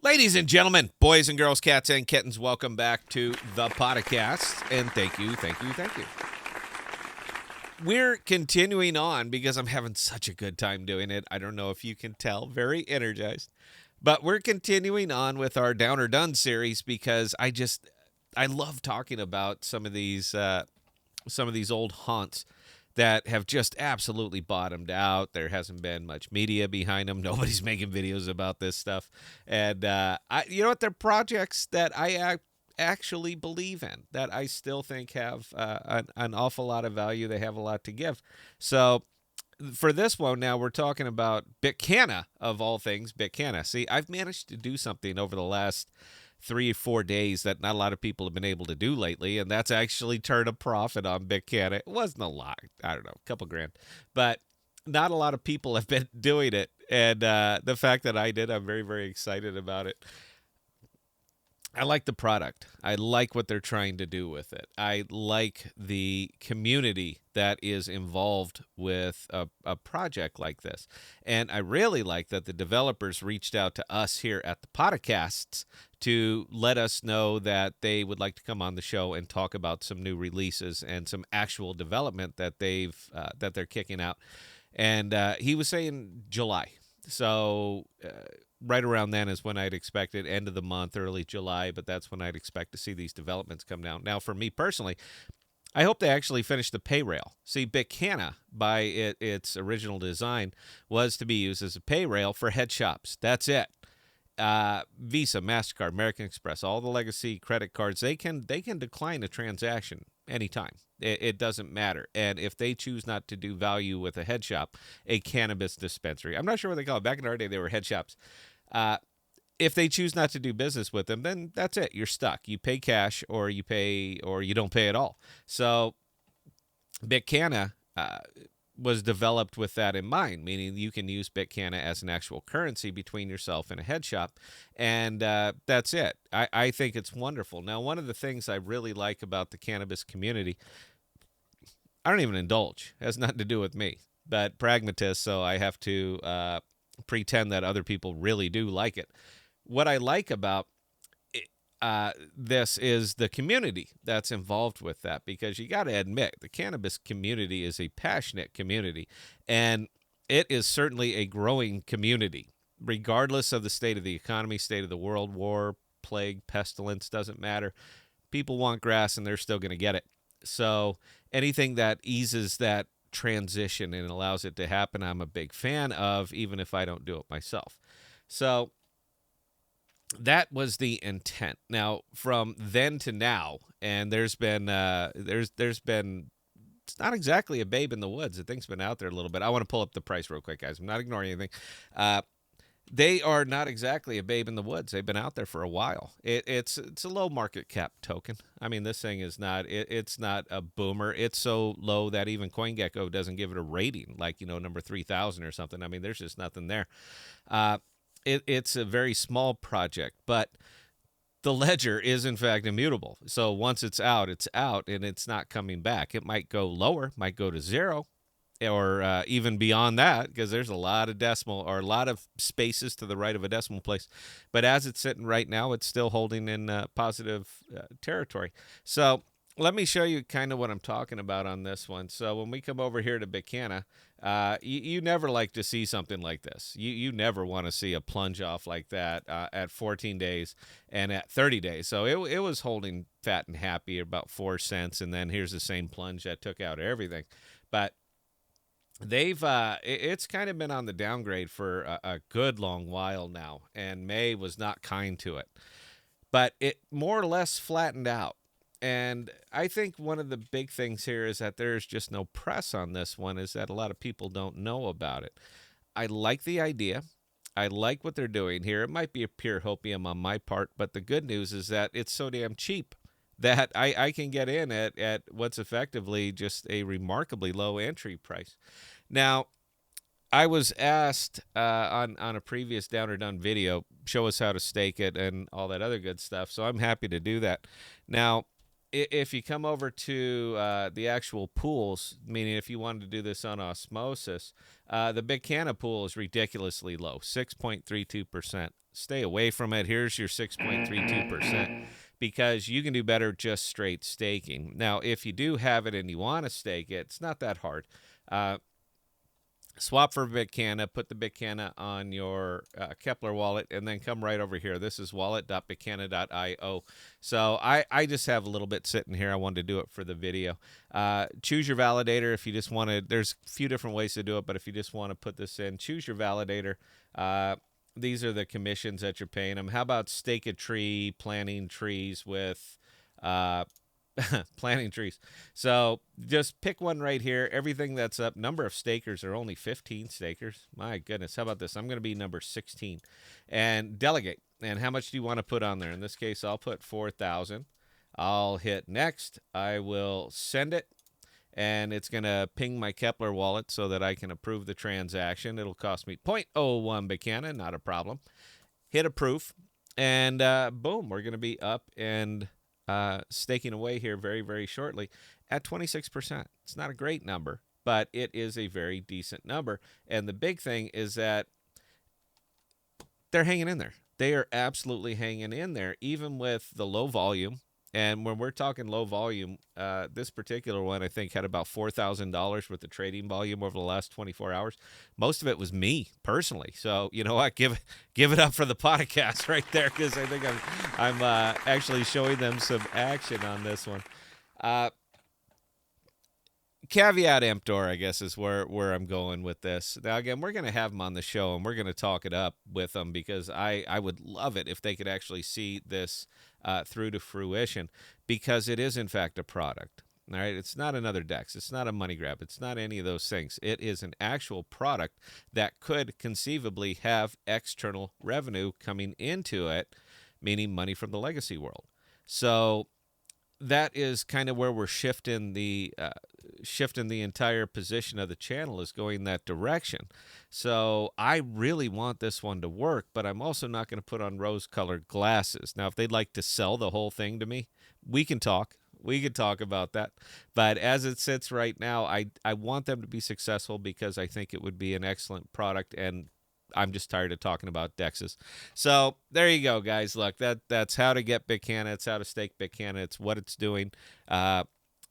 Ladies and gentlemen, boys and girls, cats and kittens, welcome back to ThePodocasts, and thank you. We're continuing on because I'm having such a good time doing it. I don't know if you can tell, very energized. But we're continuing on with our Down or Done series because I love talking about some of these old haunts that have just absolutely bottomed out. There hasn't been much media behind them. Nobody's making videos about this stuff. And you know what? They're projects that I actually believe in, that I still think have an awful lot of value. They have a lot to give. So for this one now, we're talking about Bitcanna, of all things, Bitcanna. See, I've managed to do something over the last 3 or 4 days that not a lot of people have been able to do lately, and that's actually turn a profit on Bitcanna. It wasn't a lot, I don't know, a couple grand, but not a lot of people have been doing it, and the fact that I did, I'm very, very excited about it. I like the product. I like what they're trying to do with it. I like the community that is involved with a project like this. And I really like that the developers reached out to us here at the Podocasts to let us know that they would like to come on the show and talk about some new releases and some actual development that they're kicking out. And he was saying July. So right around then is when I'd expect it, end of the month, early July, but that's when I'd expect to see these developments come down. Now, for me personally, I hope they actually finish the Payrail. See, Bitcanna, by its original design, was to be used as a Payrail for head shops. That's it. Visa, MasterCard, American Express, all the legacy credit cards, they can decline a transaction anytime. It doesn't matter. And if they choose not to do value with a head shop, a cannabis dispensary, I'm not sure what they call it. Back in our day, they were head shops. If they choose not to do business with them, then that's it. You're stuck. You pay cash, or you don't pay at all. So Bitcanna was developed with that in mind, meaning you can use Bitcanna as an actual currency between yourself and a head shop, and that's it. I think it's wonderful. Now, one of the things I really like about the cannabis community, I don't even indulge. It has nothing to do with me, but pragmatist, so I have to pretend that other people really do like it. What I like about this is the community that's involved with that, because you got to admit the cannabis community is a passionate community, and it is certainly a growing community, regardless of the state of the economy, state of the world, war, plague, pestilence, doesn't matter. People want grass, and they're still going to get it. So anything that eases that transition and allows it to happen, I'm a big fan of, even if I don't do it myself. So that was the intent. Now, from then to now, and there's been it's not exactly a babe in the woods. The thing's been out there a little bit. I want to pull up the price real quick, guys. I'm not ignoring anything. They are not exactly a babe in the woods. They've been out there for a while. It's a low market cap token. I mean, this thing is not. It's not a boomer. It's so low that even CoinGecko doesn't give it a rating, like number 3,000 or something. I mean, there's just nothing there. It's a very small project, but the ledger is in fact immutable. So once it's out, and it's not coming back. It might go lower, might go to zero, or even beyond that, because there's a lot of decimal or a lot of spaces to the right of a decimal place. But as it's sitting right now, it's still holding in positive territory. So let me show you kind of what I'm talking about on this one. So when we come over here to Bitcanna, you never like to see something like this. You never want to see a plunge off like that at 14 days and at 30 days. So it was holding fat and happy about 4 cents, and then here's the same plunge that took out everything. But it's kind of been on the downgrade for a good long while now, and May was not kind to it. But it more or less flattened out. And I think one of the big things here is that there's just no press on this one, is that a lot of people don't know about it. I like the idea. I like what they're doing here. It might be a pure hopium on my part, but the good news is that it's so damn cheap that I can get in at what's effectively just a remarkably low entry price. Now, I was asked on a previous Down or Done video, show us how to stake it and all that other good stuff, so I'm happy to do that. Now, if you come over to the actual pools, meaning if you wanted to do this on osmosis, the Bitcanna pool is ridiculously low, 6.32%. Stay away from it. Here's your 6.32% because you can do better just straight staking. Now, if you do have it and you want to stake it, it's not that hard. Swap for Bitcanna, put the Bitcanna on your Kepler wallet, and then come right over here. This is wallet.bitcanna.io. So I just have a little bit sitting here. I wanted to do it for the video. Choose your validator if you just want to. There's a few different ways to do it, but if you just want to put this in, choose your validator. These are the commissions that you're paying them. How about stake a tree, planting trees with planting trees. So just pick one right here. Everything that's up. Number of stakers are only 15 stakers. My goodness. How about this? I'm going to be number 16. And delegate. And how much do you want to put on there? In this case, I'll put 4,000. I'll hit next. I will send it. And it's going to ping my Kepler wallet so that I can approve the transaction. It'll cost me 0.01 Bitcanna, not a problem. Hit approve. And boom, we're going to be up and staking away here very, very shortly at 26%. It's not a great number, but it is a very decent number. And the big thing is that they're hanging in there. They are absolutely hanging in there, even with the low volume. And when we're talking low volume, this particular one, I think, had about $4,000 worth of trading volume over the last 24 hours. Most of it was me personally. So, you know what? Give it up for the podcast right there, because I think I'm actually showing them some action on this one. Caveat emptor, I guess, is where I'm going with this. Now, again, we're going to have them on the show, and we're going to talk it up with them, because I would love it if they could actually see this through to fruition, because it is, in fact, a product. All right, it's not another DEX. It's not a money grab. It's not any of those things. It is an actual product that could conceivably have external revenue coming into it, meaning money from the legacy world. So that is kind of where we're shifting the entire position of the channel, is going that direction. So I really want this one to work, but I'm also not going to put on rose-colored glasses. Now, if they'd like to sell the whole thing to me, we can talk. We could talk about that. But as it sits right now, I want them to be successful, because I think it would be an excellent product, and I'm just tired of talking about DEXs. So there you go, guys. Look, that's how to get Bitcanna. It's how to stake Bitcanna. It's what it's doing,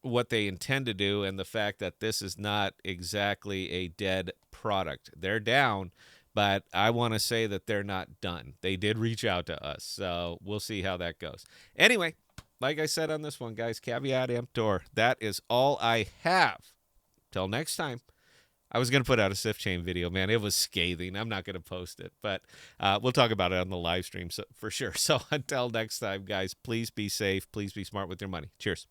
what they intend to do, and the fact that this is not exactly a dead product. They're down, but I want to say that they're not done. They did reach out to us, so we'll see how that goes. Anyway, like I said on this one, guys, caveat emptor. That is all I have. Till next time. I was going to put out a Sif Chain video, man. It was scathing. I'm not going to post it, but we'll talk about it on the live stream for sure. So until next time, guys, please be safe. Please be smart with your money. Cheers.